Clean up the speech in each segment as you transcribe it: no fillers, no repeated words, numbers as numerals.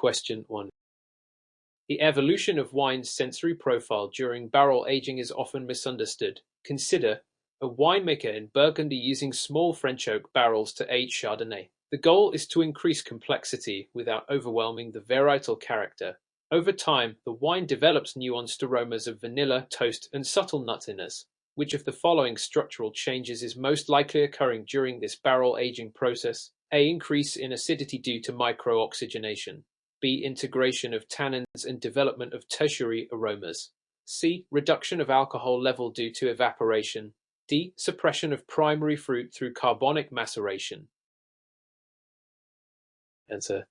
Question 1. The evolution of wine's sensory profile during barrel aging is often misunderstood. Consider a winemaker in Burgundy using small French oak barrels to age Chardonnay. The goal is to increase complexity without overwhelming the varietal character. Over time, the wine develops nuanced aromas of vanilla, toast, and subtle nuttiness. Which of the following structural changes is most likely occurring during this barrel aging process? A. Increase in acidity due to microoxygenation. B. Integration of tannins and development of tertiary aromas. C. Reduction of alcohol level due to evaporation. D. Suppression of primary fruit through carbonic maceration. Answer.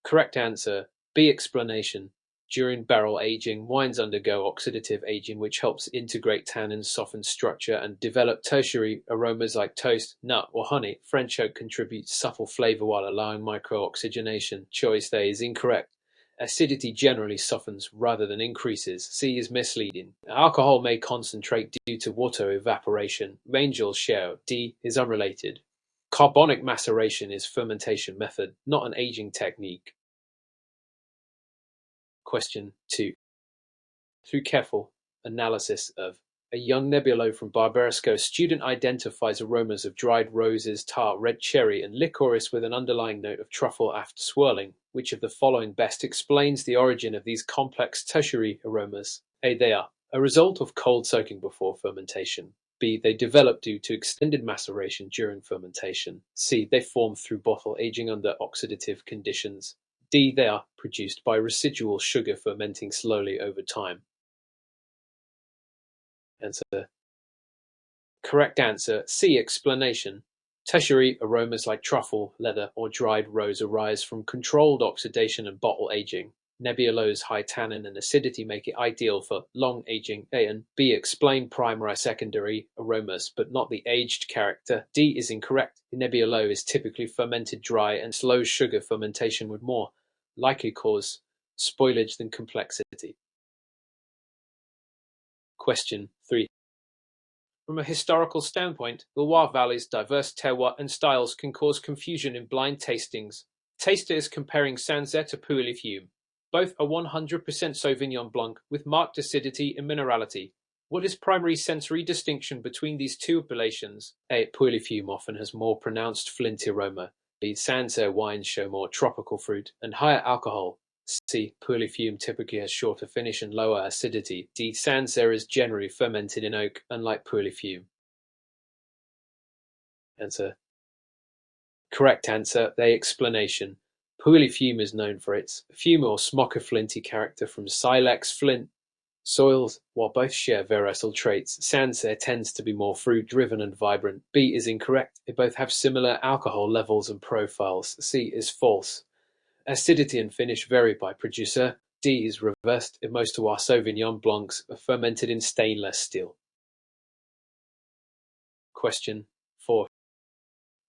Correct answer. B. Explanation. During barrel aging, wines undergo oxidative aging, which helps integrate tannins, soften structure, and develop tertiary aromas like toast, nut, or honey. French oak contributes subtle flavor while allowing microoxygenation. Choice A is incorrect. Acidity generally softens rather than increases. C is misleading. Alcohol may concentrate due to water evaporation. Rangel's share. D is unrelated. Carbonic maceration is fermentation method, not an aging technique. Question 2. Through careful analysis of a young Nebbiolo from Barbaresco, student identifies aromas of dried roses, tart, red cherry, and licorice with an underlying note of truffle after swirling. Which of the following best explains the origin of these complex tertiary aromas? A. They are a result of cold soaking before fermentation. B. They develop due to extended maceration during fermentation. C. They form through bottle aging under oxidative conditions. D. They are produced by residual sugar fermenting slowly over time. Answer. Correct answer. C. Explanation. Tertiary aromas like truffle, leather, or dried rose arise from controlled oxidation and bottle aging. Nebbiolo's high tannin and acidity make it ideal for long aging. A and B explain primary secondary aromas, but not the aged character. D is incorrect. Nebbiolo is typically fermented dry, and slow sugar fermentation would more likely cause spoilage than complexity. Question 3. From a historical standpoint, the Loire Valley's diverse terroir and styles can cause confusion in blind tastings. Taster is comparing Sancerre to Pouilly-Fume. Both are 100% Sauvignon Blanc with marked acidity and minerality. What is primary sensory distinction between these two appellations? A. Pouilly-Fume often has more pronounced flinty aroma. B. Sancerre wines show more tropical fruit and higher alcohol. C. Pouilly-Fume typically has shorter finish and lower acidity. D. Sancerre is generally fermented in oak, unlike Pouilly-Fume. Answer. Correct answer. The explanation. Pouilly-Fume is known for its fume or smoker flinty character from silex flint soils. While both share varietal traits, Sancerre tends to be more fruit-driven and vibrant. B is incorrect. They both have similar alcohol levels and profiles. C is false. Acidity and finish vary by producer. D is reversed. Most of our Sauvignon Blancs are fermented in stainless steel. Question 4.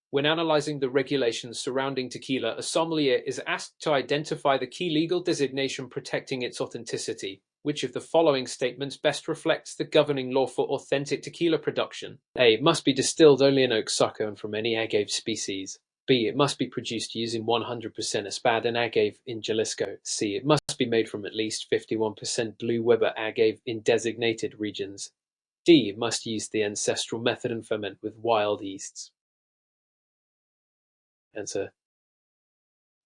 When analyzing the regulations surrounding tequila, a sommelier is asked to identify the key legal designation protecting its authenticity. Which of the following statements best reflects the governing law for authentic tequila production? A. It must be distilled only in oak sucker and from any agave species. B. It must be produced using 100% Espad and agave in Jalisco. C. It must be made from at least 51% Blue Weber agave in designated regions. D. It must use the ancestral method and ferment with wild yeasts. Answer.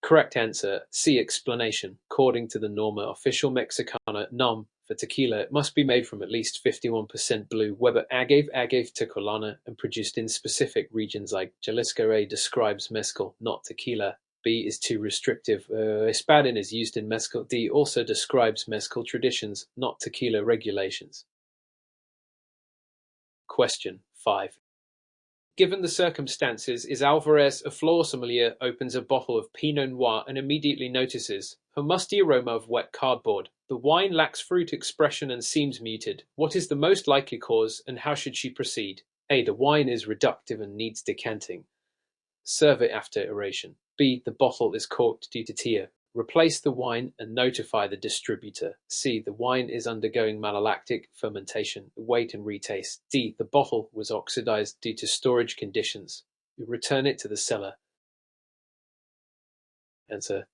Correct answer. C. Explanation. According to the Norma Official Mexicana NOM for tequila, it must be made from at least 51% Blue Weber agave tecolana, and produced in specific regions like Jalisco. A describes mezcal, not tequila. B is too restrictive. Espadin is used in mezcal. D also describes mezcal traditions, not tequila regulations. Question 5. Given the circumstances, is Alvarez a floor sommelier opens a bottle of Pinot Noir and immediately notices a musty aroma of wet cardboard. The wine lacks fruit expression and seems muted. What is the most likely cause, and how should she proceed? A. The wine is reductive and needs decanting. Serve it after aeration. B. The bottle is corked due to tear. Replace the wine and notify the distributor. C. The wine is undergoing malolactic fermentation. Wait and retaste. D. The bottle was oxidized due to storage conditions. Return it to the cellar. Answer.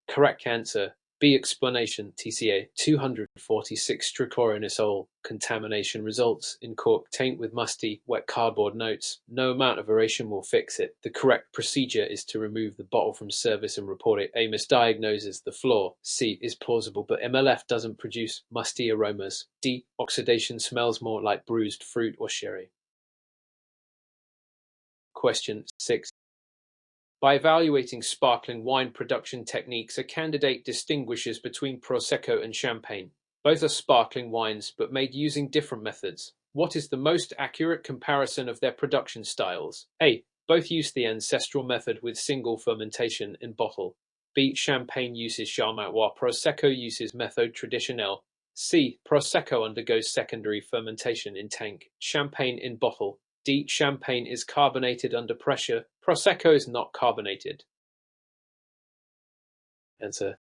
Correct answer. B. Explanation. TCA 246 trichloroanisole contamination results in cork taint with musty, wet cardboard notes. No amount of aeration will fix it. The correct procedure is to remove the bottle from service and report it. A. Misdiagnoses the flaw. C. Is plausible, but MLF doesn't produce musty aromas. D. Oxidation smells more like bruised fruit or sherry. Question 6. By evaluating sparkling wine production techniques, a candidate distinguishes between Prosecco and Champagne. Both are sparkling wines, but made using different methods. What is the most accurate comparison of their production styles? A. Both use the ancestral method with single fermentation in bottle. B. Champagne uses Charmat while Prosecco uses méthode traditionnelle. C. Prosecco undergoes secondary fermentation in tank. Champagne in bottle. D. Champagne is carbonated under pressure. Prosecco is not carbonated. Answer.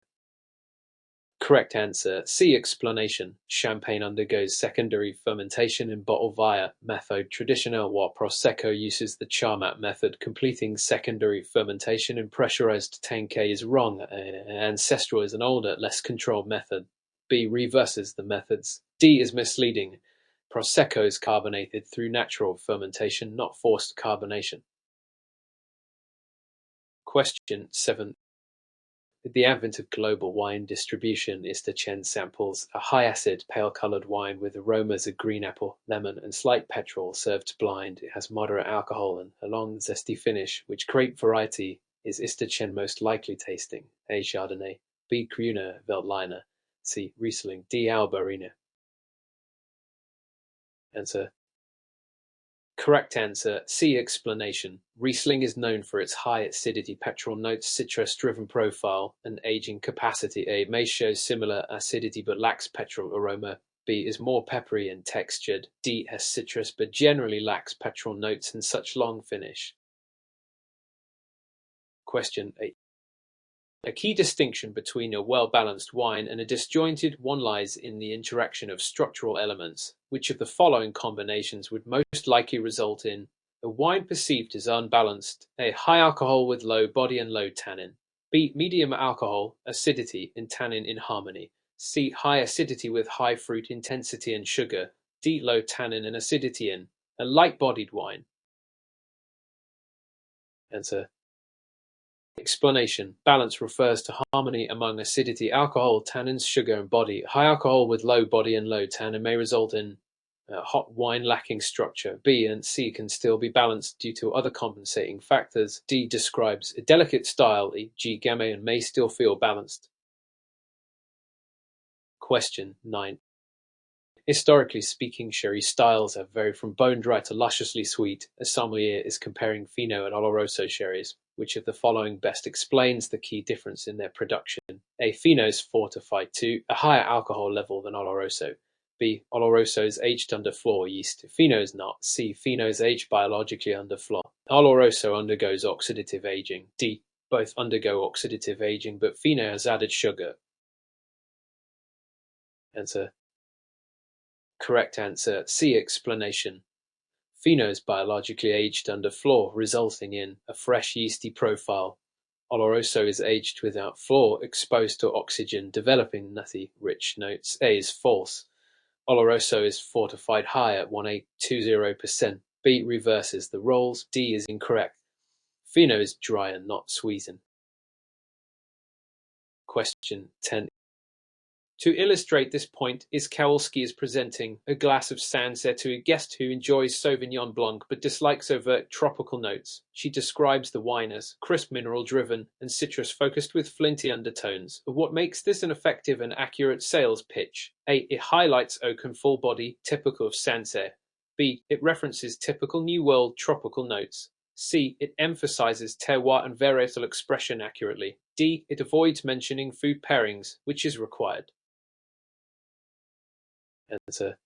Correct answer. C. Explanation. Champagne undergoes secondary fermentation in bottle via méthode traditionnelle, while Prosecco uses the Charmat method, completing secondary fermentation in pressurized tank. A is wrong. Ancestral is an older, less controlled method. B. Reverses the methods. D is misleading. Prosecco is carbonated through natural fermentation, not forced carbonation. Question 7. With the advent of global wine distribution, Chen samples a high-acid, pale-colored wine with aromas of green apple, lemon, and slight petrol served blind. It has moderate alcohol and a long, zesty finish. Which grape variety is Chen most likely tasting? A. Chardonnay, B. Grüner Veltliner, C. Riesling, D. Albarino. Answer. Correct answer. C. Explanation. Riesling is known for its high acidity petrol notes, citrus-driven profile, and aging capacity. A. May show similar acidity but lacks petrol aroma. B. Is more peppery and textured. D. Has citrus but generally lacks petrol notes and such long finish. Question 8. A key distinction between a well-balanced wine and a disjointed one lies in the interaction of structural elements. Which of the following combinations would most likely result in a wine perceived as unbalanced? A. High alcohol with low body and low tannin. B. Medium alcohol, acidity, and tannin in harmony. C. High acidity with high fruit intensity and sugar. D. Low tannin and acidity in a light-bodied wine. Answer. Explanation. Balance refers to harmony among acidity, alcohol, tannins, sugar, and body. High alcohol with low body and low tannin may result in hot wine lacking structure. B and C can still be balanced due to other compensating factors. D describes a delicate style, e.g. Gamay, and may still feel balanced. Question 9. Historically speaking, sherry styles have varied from bone-dry to lusciously sweet. A sommelier is comparing Fino and Oloroso sherries. Which of the following best explains the key difference in their production? A. Fino's fortified to a higher alcohol level than Oloroso. B. Oloroso is aged under flor yeast. Fino is not. C. Fino is aged biologically under flor. Oloroso undergoes oxidative aging. D. Both undergo oxidative aging, but Fino has added sugar. Answer. Correct answer. C. Explanation. Fino is biologically aged under flor, resulting in a fresh yeasty profile. Oloroso is aged without flor, exposed to oxygen, developing nutty, rich notes. A is false. Oloroso is fortified high at 1820%. B reverses the roles. D is incorrect. Fino is dry and not sweetened. Question 10. To illustrate this point, Iskowalski is presenting a glass of Sancerre to a guest who enjoys Sauvignon Blanc but dislikes overt tropical notes. She describes the wine as crisp, mineral-driven, and citrus-focused with flinty undertones. What makes this an effective and accurate sales pitch? A. It highlights oak and full body, typical of Sancerre. B. It references typical New World tropical notes. C. It emphasizes terroir and varietal expression accurately. D. It avoids mentioning food pairings, which is required. Answer.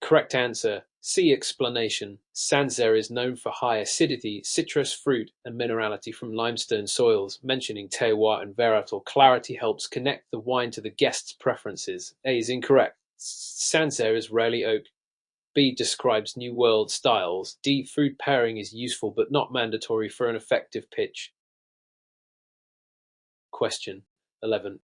Correct answer. C. Explanation. Sancerre is known for high acidity, citrus, fruit, and minerality from limestone soils. Mentioning terroir and varietal clarity helps connect the wine to the guest's preferences. A is incorrect. Sancerre is rarely oak. B describes New World styles. D. Food pairing is useful but not mandatory for an effective pitch. Question 11.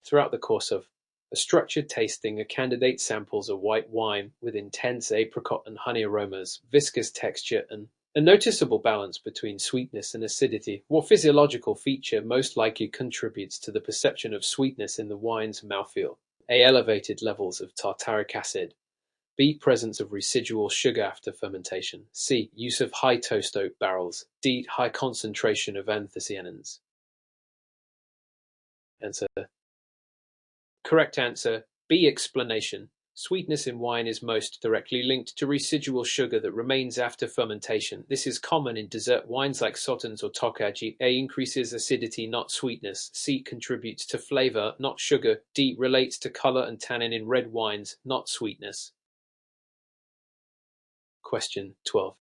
Throughout the course of a structured tasting, a candidate samples a white wine with intense apricot and honey aromas, viscous texture, and a noticeable balance between sweetness and acidity. What physiological feature most likely contributes to the perception of sweetness in the wine's mouthfeel? A. Elevated levels of tartaric acid. B. Presence of residual sugar after fermentation. C. Use of high toast oak barrels. D. High concentration of anthocyanins. Answer. Correct answer. B. Explanation. Sweetness in wine is most directly linked to residual sugar that remains after fermentation. This is common in dessert wines like Sottens or Tokaji. A. Increases acidity, not sweetness. C. Contributes to flavor, not sugar. D. Relates to color and tannin in red wines, not sweetness. Question 12.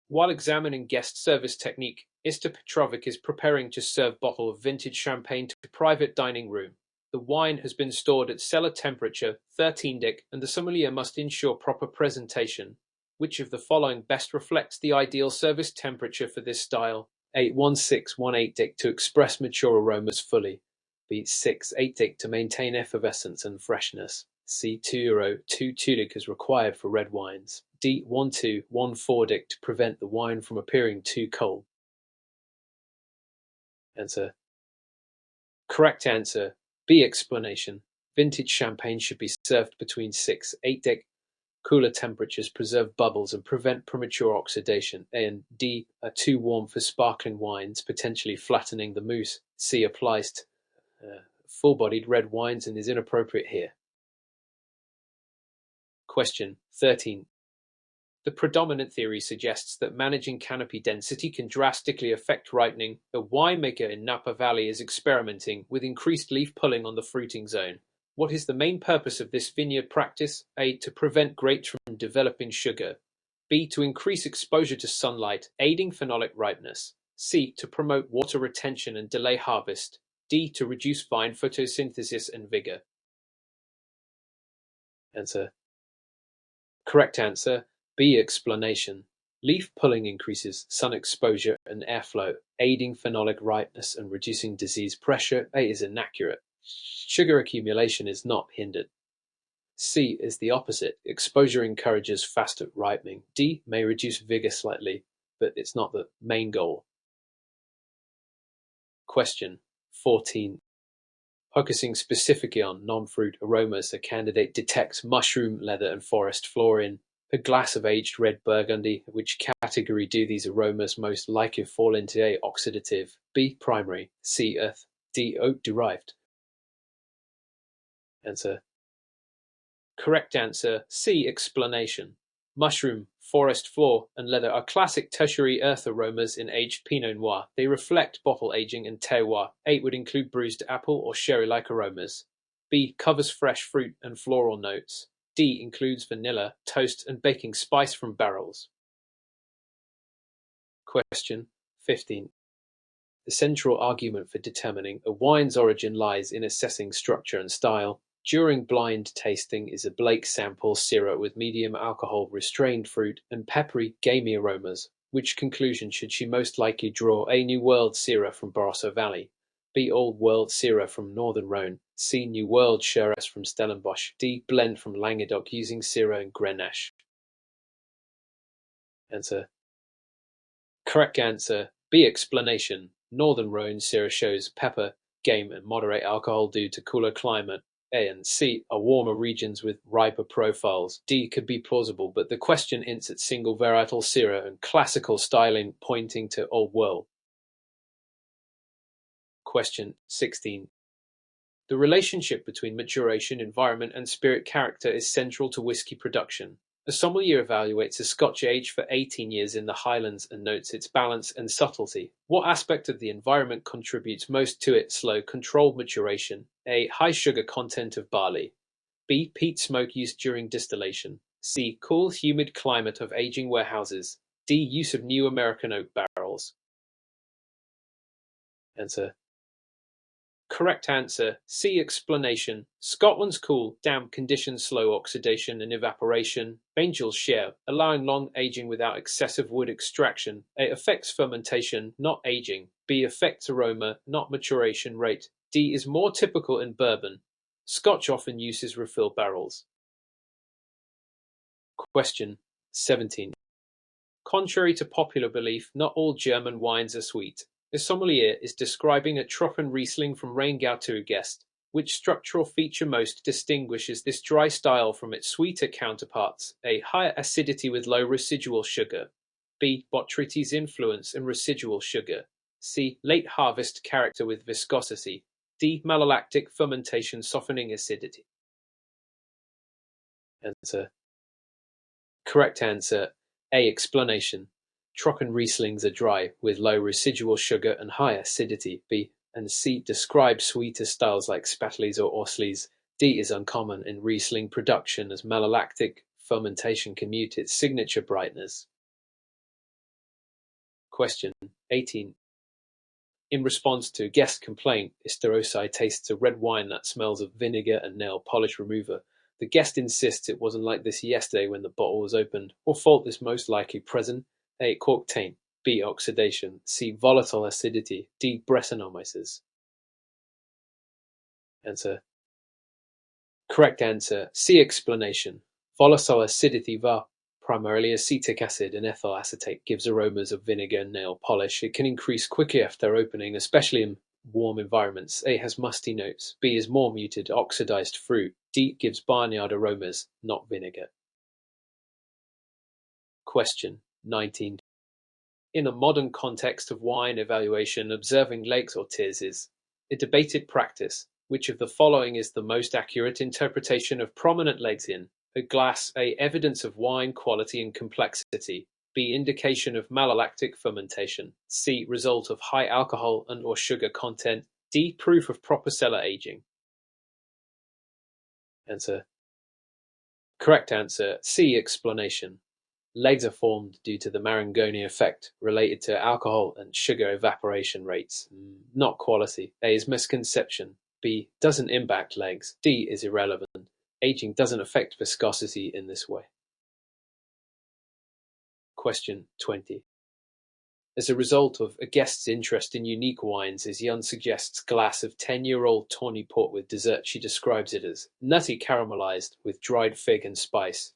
While examining guest service technique, Mr. Petrovic is preparing to serve bottle of vintage champagne to a private dining room. The wine has been stored at cellar temperature, 13 Dick, and the sommelier must ensure proper presentation. Which of the following best reflects the ideal service temperature for this style? A. 1618 Dick to express mature aromas fully. B. 6-8 Dick to maintain effervescence and freshness. C. 2 Dick is required for red wines. D. 1214 Dick to prevent the wine from appearing too cold. Answer. Correct answer. B. Explanation. Vintage champagne should be served between 6-8 Dick. Cooler temperatures preserve bubbles and prevent premature oxidation. A and D are too warm for sparkling wines, potentially flattening the mousse. C applies to full-bodied red wines and is inappropriate here. Question 13. The predominant theory suggests that managing canopy density can drastically affect ripening. A winemaker in Napa Valley is experimenting with increased leaf pulling on the fruiting zone. What is the main purpose of this vineyard practice? A. To prevent grapes from developing sugar. B. To increase exposure to sunlight, aiding phenolic ripeness. C. To promote water retention and delay harvest. D. To reduce vine photosynthesis and vigor. Answer. Correct answer. B. Explanation. Leaf pulling increases sun exposure and airflow, aiding phenolic ripeness and reducing disease pressure. A is inaccurate. Sugar accumulation is not hindered. C is the opposite. Exposure encourages faster ripening. D may reduce vigor slightly, but it's not the main goal. Question 14. Focusing specifically on non-fruit aromas, a candidate detects mushroom, leather, and forest floor in a glass of aged red Burgundy. Which category do these aromas most likely fall into? A. Oxidative. B. Primary. C. Earth. D. Oak derived. Answer. Correct answer. C. Explanation. Mushroom, forest floor, and leather are classic tertiary earth aromas in aged Pinot Noir. They reflect bottle aging and terroir. 8 would include bruised apple or sherry-like aromas. B. Covers fresh fruit and floral notes. D. Includes vanilla, toast, and baking spice from barrels. Question 15. The central argument for determining a wine's origin lies in assessing structure and style. During blind tasting is a Blake sample Syrah with medium alcohol, restrained fruit, and peppery, gamey aromas. Which conclusion should she most likely draw? A. New World Syrah from Barossa Valley. B. Old World Syrah from Northern Rhone. C. New World Shiraz from Stellenbosch. D. Blend from Languedoc using Syrah and Grenache. Answer. Correct answer. B. Explanation. Northern Rhone Syrah shows pepper, game, and moderate alcohol due to cooler climate. A and C are warmer regions with riper profiles. D could be plausible, but the question hints at single varietal Syrah and classical styling pointing to Old World. Question 16. The relationship between maturation, environment, and spirit character is central to whiskey production. A sommelier evaluates a Scotch aged for 18 years in the Highlands and notes its balance and subtlety. What aspect of the environment contributes most to its slow, controlled maturation? A. High sugar content of barley. B. Peat smoke used during distillation. C. Cool, humid climate of aging warehouses. D. Use of new American oak barrels. Answer. Correct answer. C. Explanation. Scotland's cool, damp conditions slow oxidation and evaporation. Angel's share, allowing long aging without excessive wood extraction. A. Affects fermentation, not aging. B. Affects aroma, not maturation rate. D. Is more typical in bourbon. Scotch often uses refill barrels. Question 17. Contrary to popular belief, not all German wines are sweet. A sommelier is describing a Trocken Riesling from Rheingau Guest. Which structural feature most distinguishes this dry style from its sweeter counterparts? A. Higher acidity with low residual sugar. B. Botrytis influence and residual sugar. C. Late harvest character with viscosity. D. Malolactic fermentation softening acidity. Answer. Correct answer. A. Explanation. Trocken Rieslings are dry, with low residual sugar and high acidity. B and C. Describe sweeter styles like Spatleys or Orsleys. D is uncommon in Riesling production as malolactic fermentation can mute its signature brightness. Question 18. In response to a guest complaint, Isterosai tastes a red wine that smells of vinegar and nail polish remover. The guest insists it wasn't like this yesterday when the bottle was opened. What fault is most likely present? A. Cork taint. B. Oxidation. C. Volatile acidity. D. Brettanomyces. Answer. Correct answer. C. Explanation. Volatile acidity var. Primarily acetic acid and ethyl acetate gives aromas of vinegar and nail polish. It can increase quickly after opening, especially in warm environments. A. Has musty notes. B. Is more muted, oxidized fruit. D. Gives barnyard aromas, not vinegar. Question 19. In a modern context of wine evaluation, observing legs or tiers is a debated practice. Which of the following is the most accurate interpretation of prominent legs in a glass? A. Evidence of wine quality and complexity. B. Indication of malolactic fermentation. C. Result of high alcohol and or sugar content. D. Proof of proper cellar aging. Answer. Correct answer. C. Explanation. Legs are formed due to the Marangoni effect related to alcohol and sugar evaporation rates, not quality. A is misconception. B doesn't impact legs. D is irrelevant. Aging doesn't affect viscosity in this way. Question 20. As a result of a guest's interest in unique wines, as Jan suggests glass of 10-year-old tawny port with dessert, she describes it as nutty caramelized with dried fig and spice.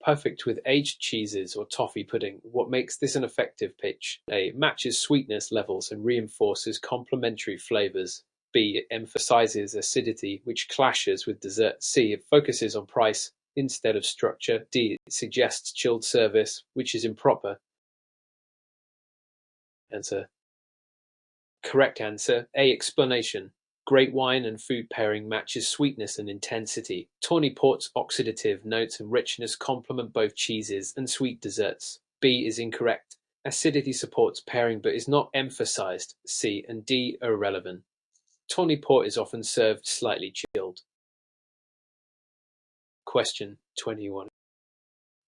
Perfect with aged cheeses or toffee pudding. What makes this an effective pitch? A. Matches sweetness levels and reinforces complementary flavors. B. It emphasizes acidity, which clashes with dessert. C. It focuses on price instead of structure. D. It suggests chilled service, which is improper. Answer. Correct answer. A. Explanation. Great wine and food pairing matches sweetness and intensity. Tawny port's oxidative notes and richness complement both cheeses and sweet desserts. B is incorrect. Acidity supports pairing but is not emphasized. C and D are irrelevant. Tawny port is often served slightly chilled. Question 21.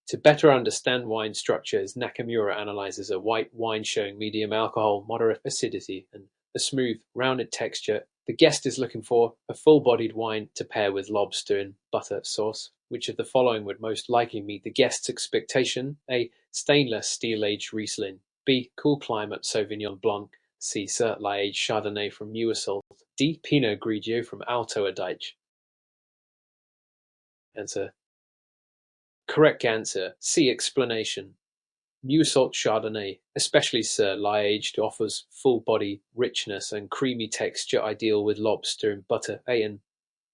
To better understand wine structures, Nakamura analyzes a white wine showing medium alcohol, moderate acidity, and a smooth, rounded texture. The guest is looking for a full-bodied wine to pair with lobster and butter sauce. Which of the following would most likely meet the guest's expectation? A. Stainless steel-aged Riesling. B. Cool climate Sauvignon Blanc. C. Certly-aged Chardonnay from Nieuwersalt. D. Pinot Grigio from Alto Adige. Answer. Correct answer. C. Explanation. Nieuwersalt Chardonnay, especially Certly-aged, offers full body richness and creamy texture ideal with lobster and butter. A and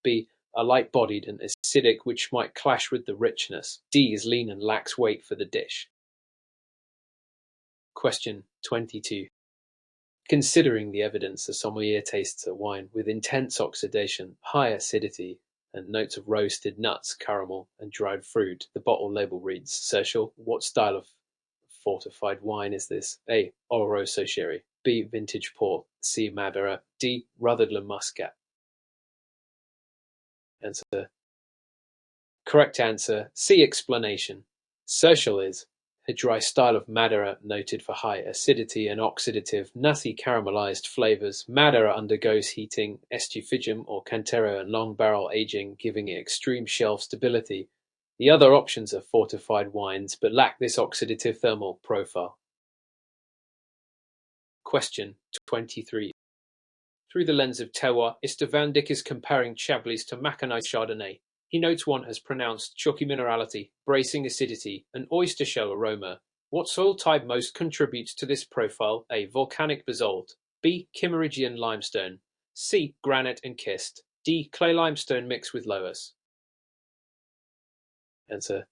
B are light-bodied and acidic, which might clash with the richness. D is lean and lacks weight for the dish. Question 22. Considering the evidence, a sommelier tastes a wine with intense oxidation, high acidity, and notes of roasted nuts, caramel, and dried fruit. The bottle label reads, Sergio, what style of fortified wine is this? A. Oloroso Sherry. B. Vintage Port. C. Madeira. D. Rutherglen Muscat. Answer. Correct answer. C. Explanation. Sergio is A dry style of Madeira noted for high acidity and oxidative, nutty caramelized flavors. Madeira undergoes heating, estufigum or cantero and long barrel aging, giving it extreme shelf stability. The other options are fortified wines, but lack this oxidative thermal profile. Question 23. Through the lens of terroir, Mr. Van Dyck is comparing Chablis to Maconnais Chardonnay. He notes one has pronounced chalky minerality, bracing acidity, and oyster shell aroma. What soil type most contributes to this profile? A. Volcanic basalt. B. Kimmeridgian limestone. C. Granite and schist. D. Clay limestone mixed with loess. Answer.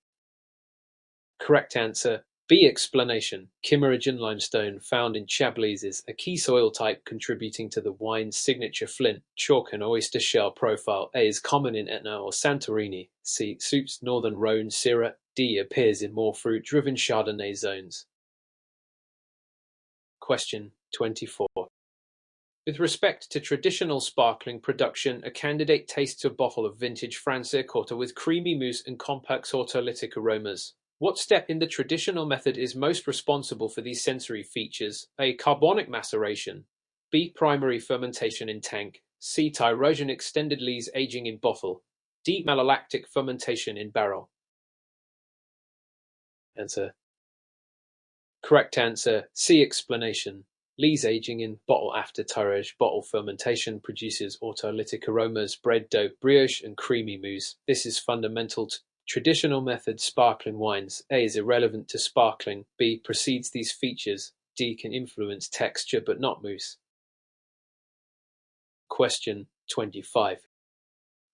Correct answer. B. Explanation. Kimmeridgian limestone found in Chablis is a key soil type contributing to the wine's signature flint, chalk and oyster shell profile. A. Is common in Etna or Santorini. C. Suits northern Rhone, Syrah. D. Appears in more fruit-driven Chardonnay zones. Question 24. With respect to traditional sparkling production, a candidate tastes a bottle of vintage Franciacorta with creamy mousse and complex autolytic aromas. What step in the traditional method is most responsible for these sensory features? A. Carbonic maceration. B. Primary fermentation in tank. C. Tyrosion extended lees aging in bottle. D. Malolactic fermentation in barrel. Answer. Correct answer. C. Explanation. Lees aging in bottle after tirage. Bottle fermentation produces autolytic aromas, bread dough, brioche, and creamy mousse. This is fundamental to traditional method sparkling wines. A. Is irrelevant to sparkling. B. Precedes these features. D. Can influence texture but not mousse. Question 25.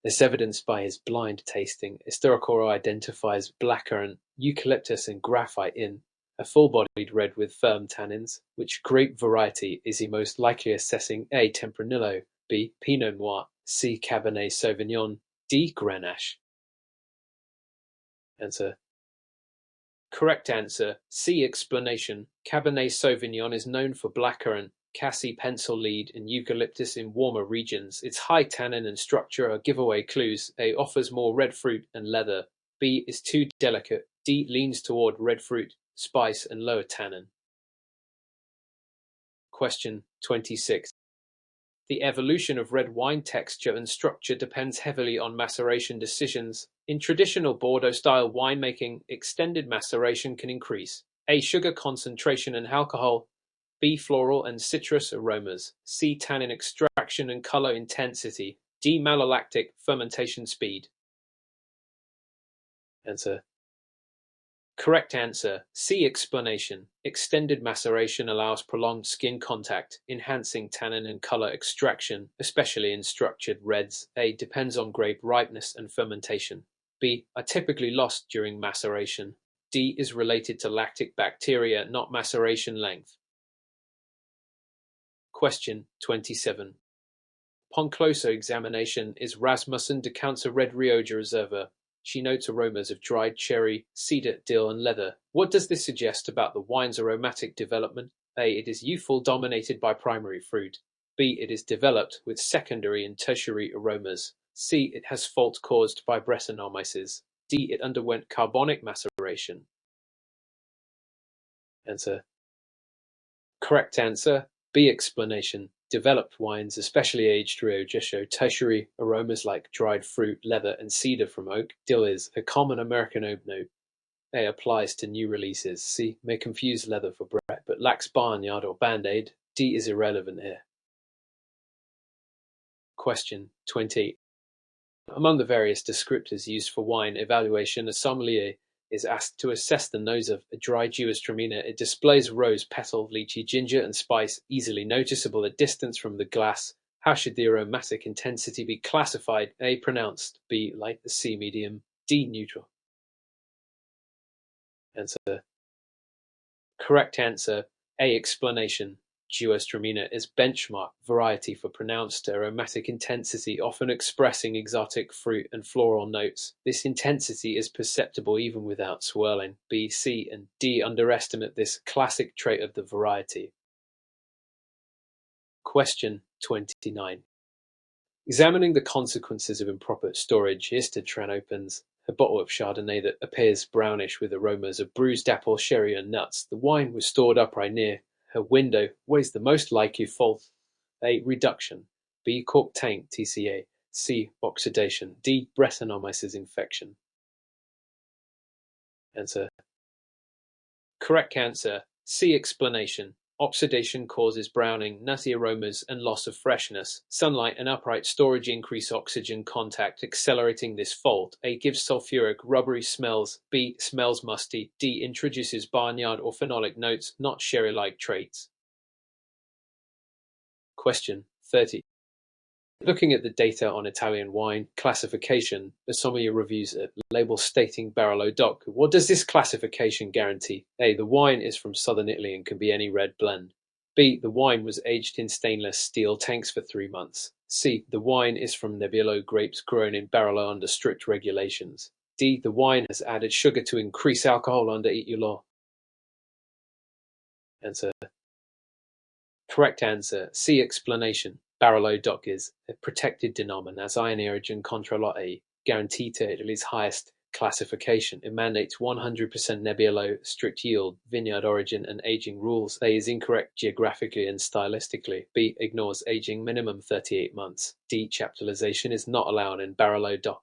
As evidenced by his blind tasting, Esterochora identifies blackcurrant, eucalyptus, and graphite in a full-bodied red with firm tannins. Which grape variety is he most likely assessing? A. Tempranillo. B. Pinot Noir. C. Cabernet Sauvignon. D. Grenache. Answer. Correct answer. C. Explanation. Cabernet Sauvignon is known for blackcurrant, cassie pencil lead, and eucalyptus in warmer regions. Its high tannin and structure are giveaway clues. A. Offers more red fruit and leather. B. Is too delicate. D. Leans toward red fruit, spice, and lower tannin. Question 26. The evolution of red wine texture and structure depends heavily on maceration decisions. In traditional Bordeaux-style winemaking, extended maceration can increase A. Sugar concentration and alcohol. B. Floral and citrus aromas. C. Tannin extraction and color intensity. D. Malolactic fermentation speed. Answer. Correct answer. C. Explanation. Extended maceration allows prolonged skin contact, enhancing tannin and color extraction, especially in structured reds. A. Depends on grape ripeness and fermentation. B. Are typically lost during maceration. D. Is related to lactic bacteria, not maceration length. Question 27. Upon closer examination, is Rasmussen decants a red Rioja Reserva. She notes aromas of dried cherry, cedar, dill, and leather. What does this suggest about the wine's aromatic development? A. It is youthful, dominated by primary fruit. B. It is developed with secondary and tertiary aromas. C. It has fault caused by Brettanomyces. D. It underwent carbonic maceration. Answer. Correct answer. B. Explanation. Developed wines, especially aged Rioja, show tertiary aromas like dried fruit, leather, and cedar from oak. Dill is a common American oak note. A. Applies to new releases. C. May confuse leather for Brett, but lacks barnyard or band-aid. D. Is irrelevant here. Question 20. Among the various descriptors used for wine evaluation, a sommelier is asked to assess the nose of a dry Gewürztraminer. It displays rose, petal, lychee, ginger, and spice, easily noticeable at distance from the glass. How should the aromatic intensity be classified? A. Pronounced. B. Light. C. Medium. D. Neutral. Answer. Correct answer. A. Explanation. Gewürztraminer is benchmark variety for pronounced aromatic intensity, often expressing exotic fruit and floral notes. This intensity is perceptible even without swirling. B, C, and D underestimate this classic trait of the variety. Question 29. Examining the consequences of improper storage, Istad Tran opens A bottle of Chardonnay that appears brownish with aromas of bruised apple, sherry, and nuts. The wine was stored upright near her window. What is the most likely fault? A. Reduction. B. Cork tank TCA. C. Oxidation. D. Brettanomyces infection. Answer. Correct answer. C. Explanation. Oxidation causes browning, nutty aromas, and loss of freshness. Sunlight and upright storage increase oxygen contact, accelerating this fault. A. Gives sulfuric, rubbery smells. B. Smells musty. D. Introduces barnyard or phenolic notes, not sherry-like traits. Question 30. Looking at the data on Italian wine classification, the sommelier reviews a label stating Barolo DOC. What does this classification guarantee? A. The wine is from southern Italy and can be any red blend. B. The wine was aged in stainless steel tanks for 3 months. C. The wine is from Nebbiolo grapes grown in Barolo under strict regulations. D. The wine has added sugar to increase alcohol under EU law. Answer. Correct answer. C. Explanation. Barolo DOC is a protected denominator as iron origin control A, guaranteed to Italy's highest classification. It mandates 100% Nebbiolo, strict yield, vineyard origin, and aging rules. A is incorrect geographically and stylistically. B ignores aging minimum 38 months. D chaptalization is not allowed in Barolo DOC.